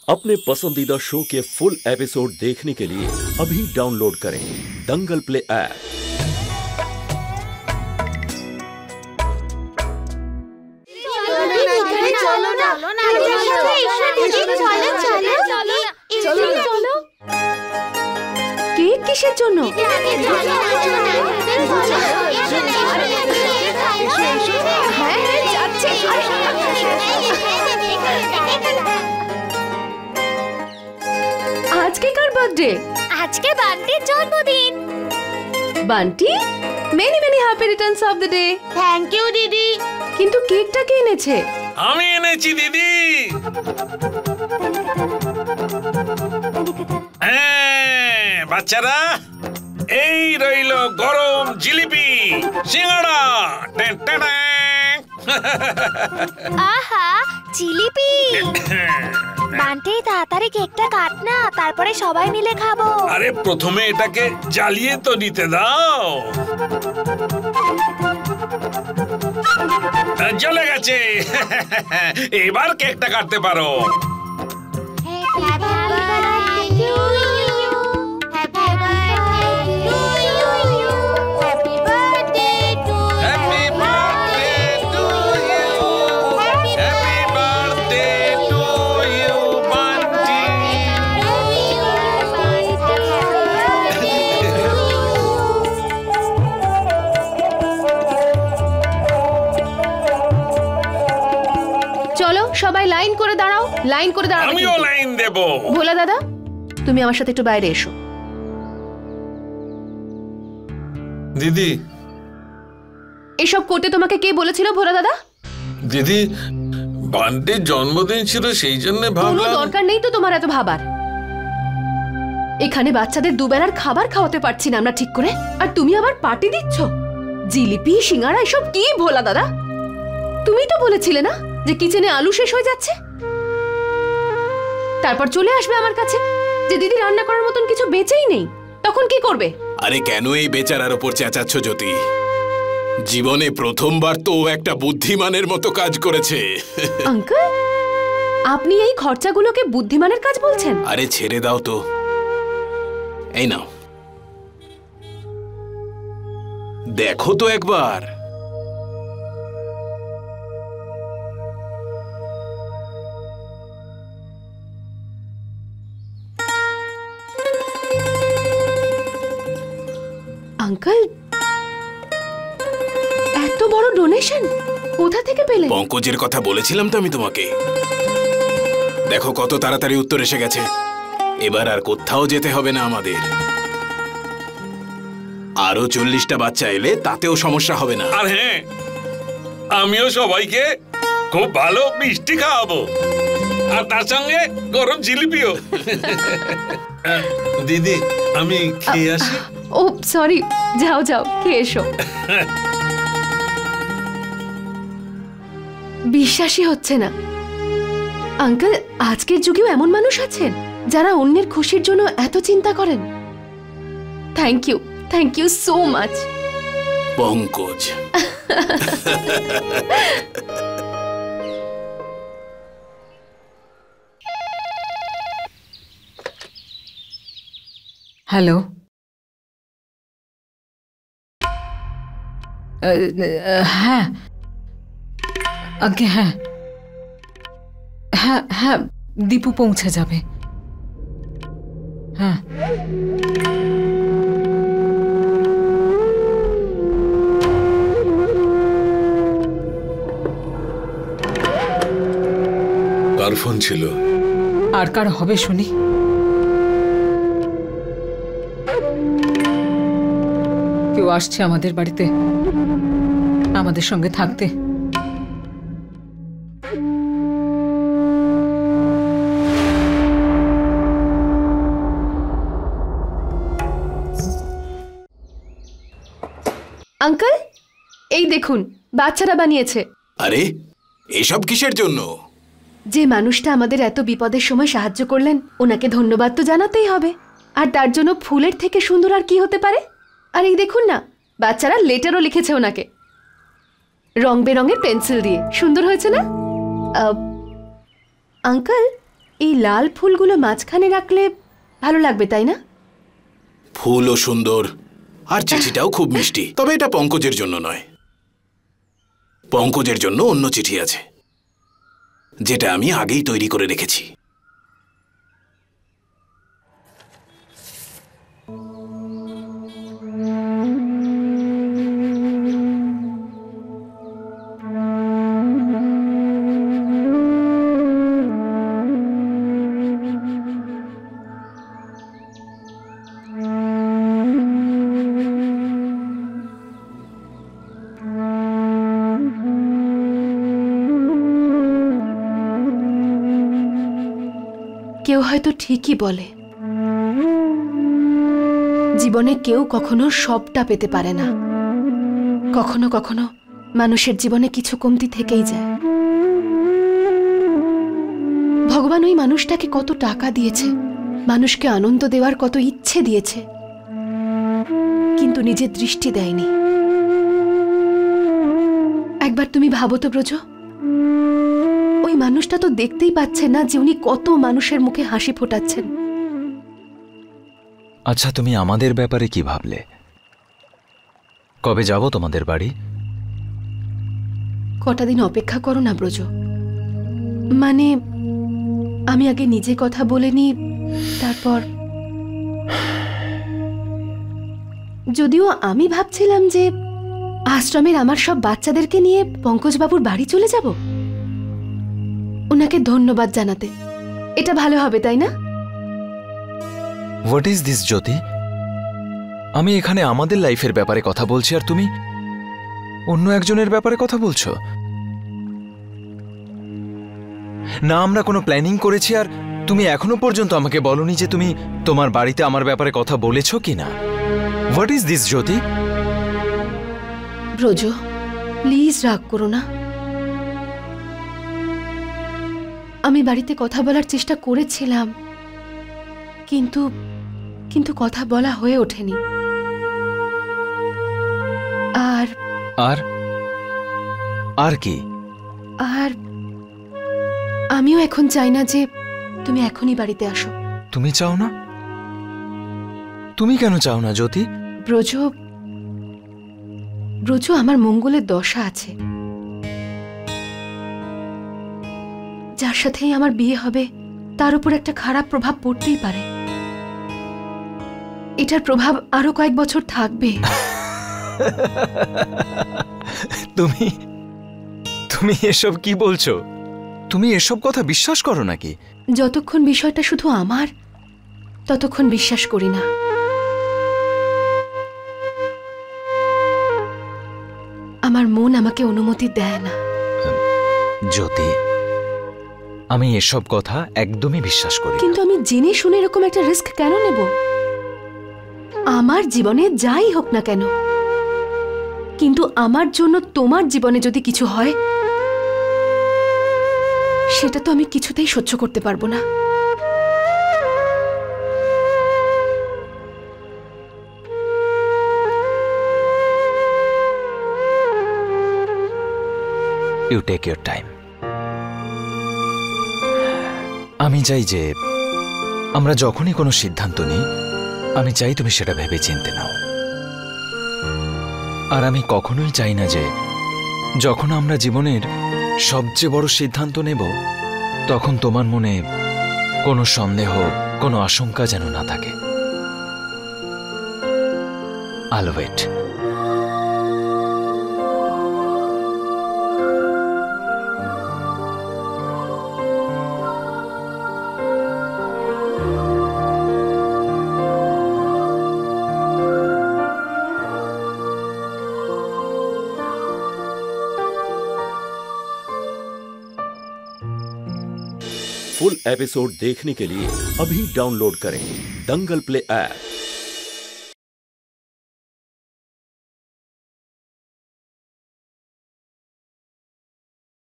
अपने पसंदीदा शो के फुल एपिसोड देखने के लिए अभी डाउनलोड करें दंगल प्ले ऐप। কেক কিসের জন্য? আজকে কার বার্থডে? আজকে বান্টির জন্মদিন। Bunty, many many happy returns of the day. Thank you দিদি। কিন্তু কেকটা কে এনেছে? আমি এনেছি দিদি। বাচ্চারা, এই রইল গরম জিলিপি, সিঙ্গাড়া। আহা, জিলিপি। বান্টি, তাড়াতাড়ি কেকটা কাট না, তারপরে সবাই মিলে খাবো। আরে প্রথমে এটাকে জ্বালিয়ে তো নিতে দাও। জ্বলে গেছে। এবার কেকটা কাটতে পারো। সবাই লাইন করে দাঁড়াও, লাইন করে দাঁড়াও। আমিও লাইন দেব। ভোলা দাদা, তুমি আমার সাথে একটু বাইরে এসো। দিদি, এসব করতে তোমাকে কে বলেছিল ভোলা দাদা? দিদি, বান্টির জন্মদিন ছিল, সেই জন্য ভাবলাম। কোনো দরকার নেই তো তোমার এত ভাবার। এখানে বাচ্চাদের দুবেলার খাবার খাওয়াতে পারছি না আমরা ঠিক করে, আর তুমি আবার পার্টি দিচ্ছ? জিলিপি, সিঙ্গাড়া, এসব কি ভোলা দাদা? তুমি তো বলেছিলে না যে কিচেনে আলু শেষ হয়ে যাচ্ছে, তারপর চলে আসবে আমার কাছে যে দিদি রান্না করার মতন কিছু বেঁচেই নেই। তখন কি করবে? আরে কেন এই বেচারার উপর চেঁচাচ্ছ জ্যোতি? জীবনে প্রথমবার তো একটা বুদ্ধিমানের মতো কাজ করেছে। আঙ্কেল, আপনি এই খরচাগুলোকে বুদ্ধিমানের কাজ বলছেন? আরে ছেড়ে দাও তো। এই নাও, দেখো তো একবার। আঙ্কেল, এত বড় ডোনেশন কোথা থেকে পেলে? পঙ্কজের কথা বলেছিলাম তো আমি তোমাকে। দেখো কত তাড়াতাড়ি উত্তর এসে গেছে। এবার আর কোথাও যেতে হবে না আমাদের। আরো 40টা বাচ্চা এলে তাতেও সমস্যা হবে না। আর হ্যাঁ, আমিও সবাইকে খুব ভালো মিষ্টি খাওয়াবো, আর তার সঙ্গে গরম জিলিপিও। দিদি, আমি খেয়ে আসি। ও সরি, যাও যাও, খেয়ে এসো। বিশ্বাসই হচ্ছে না আঙ্কেল, আজকের যুগেও এমন মানুষ আছেন যারা অন্যের খুশির জন্য এত চিন্তা করেন। Thank you so much Pankaj. Hello, হ্যাঁ আগে, হ্যাঁ হ্যাঁ হ্যাঁ, দীপু পৌঁছে যাবে। হ্যাঁ কার ফোন ছিল? আর কার হবে শুনি? কেউ আসছে আমাদের বাড়িতে আমাদের সঙ্গে থাকতে। আঙ্কেল, এই দেখুন, বাচ্চারা বানিয়েছে। আরে এসব কিসের জন্য? যে মানুষটা আমাদের এত বিপদের সময় সাহায্য করলেন, ওনাকে ধন্যবাদ তো জানাতেই হবে। আর তার জন্য ফুলের থেকে সুন্দর আর কি হতে পারে? আর এই দেখুন না, বাচ্চারা লেটারও লিখেছে ওনাকে, রং বেরঙের পেন্সিল দিয়ে। সুন্দর হয়েছে না? আঙ্কেল, এই লাল ফুলগুলো মাঝখানে রাখলে ভালো লাগবে, তাই না? ফুলও সুন্দর আর চিঠিটাও খুব মিষ্টি। তবে এটা পঙ্কজের জন্য নয়, পঙ্কজের জন্য অন্য চিঠি আছে, যেটা আমি আগেই তৈরি করে রেখেছি। কেউ হয়তো ঠিকই বলে, জীবনে কেউ কখনো সবটা পেতে পারে না। কখনো কখনো মানুষের জীবনে কিছু কমতি থেকেই যায়। ভগবান ওই মানুষটাকে কত টাকা দিয়েছে, মানুষকে আনন্দ দেওয়ার কত ইচ্ছে দিয়েছে, কিন্তু নিজের দৃষ্টি দেয়নি। একবার তুমি ভাবো তো ব্রজ, ওই মানুষটা তো দেখতেই পাচ্ছে না যে উনি কত মানুষের মুখে হাসি ফোটাচ্ছেন। আচ্ছা, তুমি আমাদের ব্যাপারে কি ভাবলে? কবে যাব তোমাদের বাড়ি? কটা দিন অপেক্ষা করো না ব্রজ। মানে আমি আগে নিজে কথা বলে নি, তারপর। যদিও আমি ভাবছিলাম যে আশ্রমের আমার সব বাচ্চাদেরকে নিয়ে পঙ্কজবাবুর বাড়ি চলে যাব, ওনাকে ধন্যবাদ জানাতে। এটা ভালো হবে, তাই না? হোয়াট ইজ দিস জ্যোতি? আমি এখানে আমাদের লাইফের ব্যাপারে কথা বলছি আর তুমি অন্য একজনের ব্যাপারে কথা বলছো। না, আমরা কোনো প্ল্যানিং করেছি আর তুমি এখনো পর্যন্ত আমাকে বলনি যে তুমি তোমার বাড়িতে আমার ব্যাপারে কথা বলেছো কিনা। What is this Jyoti? Braja, please রাগ করো না। আমি বাড়িতে কথা বলার চেষ্টা করেছিলাম, কিন্তু কিন্তু কথা বলা হয়ে ওঠেনি। আর আর আর কি? আর আমিও এখন চাই না যে তুমি এখনই বাড়িতে আসো। তুমি চাও না? তুমি কেন চাও না জ্যোতি? ব্রজ, ব্রজ, আমার মঙ্গলের দশা আছে। যার সাথেই আমার বিয়ে হবে তার উপর একটা খারাপ প্রভাব পড়তেই পারে। এটার প্রভাব আরো কয়েক বছর থাকবে। তুমি তুমি এসব কি বলছো? তুমি এসব কথা বিশ্বাস করো নাকি? যতক্ষণ বিষয়টা শুধু আমার, ততক্ষণ বিশ্বাস করি না। আমার মন আমাকে অনুমতি দেয় না। জ্যোতি, আমি এসব কথা একদমই বিশ্বাস করি না। কিন্তু আমি জেনে শুনে এরকম একটা রিস্ক কেন নেব? আমার জীবনে যাই হোক না কেন, কিন্তু আমার জন্য তোমার জীবনে যদি কিছু হয়, সেটা তো আমি কিছুতেই সহ্য করতে পারবো না। You take your time. আমি চাই যে আমরা যখনই কোনো সিদ্ধান্ত নিই, আমি চাই তুমি সেটা ভেবে চিনতে নাও। আর আমি কখনোই চাই না যে যখন আমরা জীবনের সবচেয়ে বড় সিদ্ধান্ত নেব, তখন তোমার মনে কোনো সন্দেহ, কোনো আশঙ্কা যেন না থাকে। I'll wait. फुल एपिसोड देखने के लिए अभी डाउनलोड करें दंगल प्ले ऐप।